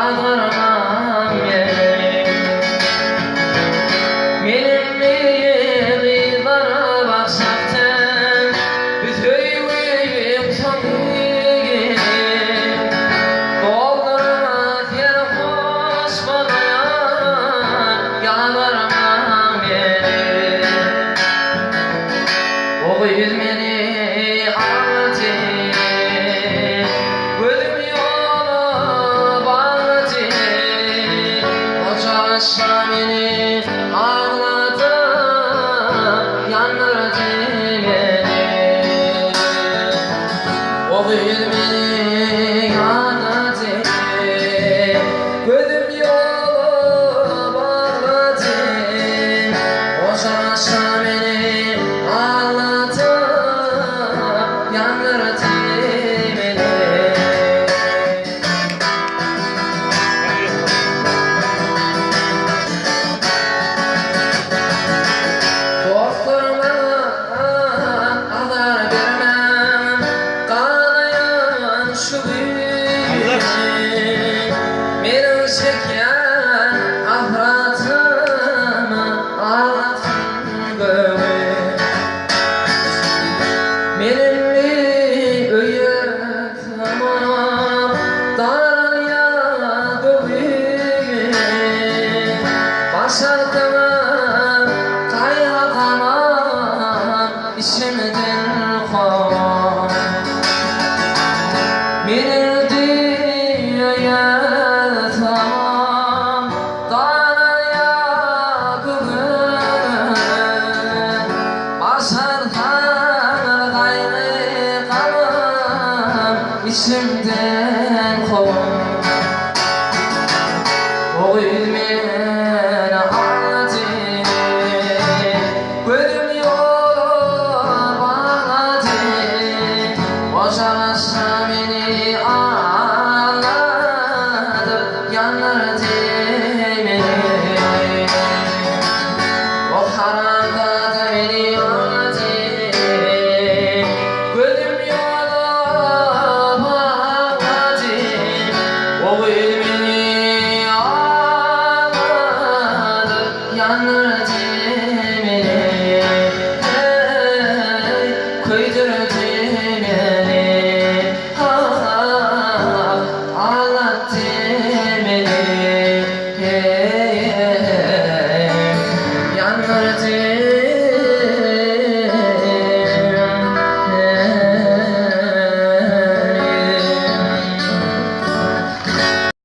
yağdırmam gerek. Menimle kıyılara baksakten bütüyüm tanıyım. Doldurmaz yer koşmadan yağdırmam gerek. O yüzmeni beni ağladı, yandırdı beni. O gün beni ağladı, gözüm yolu bağladı. O şaşa beni ağladı, yandırdı beni. Benim çeken ahratımı ağlatın böyle. Benimle öyet ama darya dövüye. Başardıma kayhatamam işimden kov. Benim tamam darya gülüm. Başardan gayrı kalım içimden kovum. O ilmin ağladı, gözüm yolu bağladı. Boşanışta beni ağladı, yandırdı beni. O haramda da beni ağladı, gözüm yolu bağladı. O gül beni ağladı, yandırdı beni. Hey, koydurdu beni. Ağlattı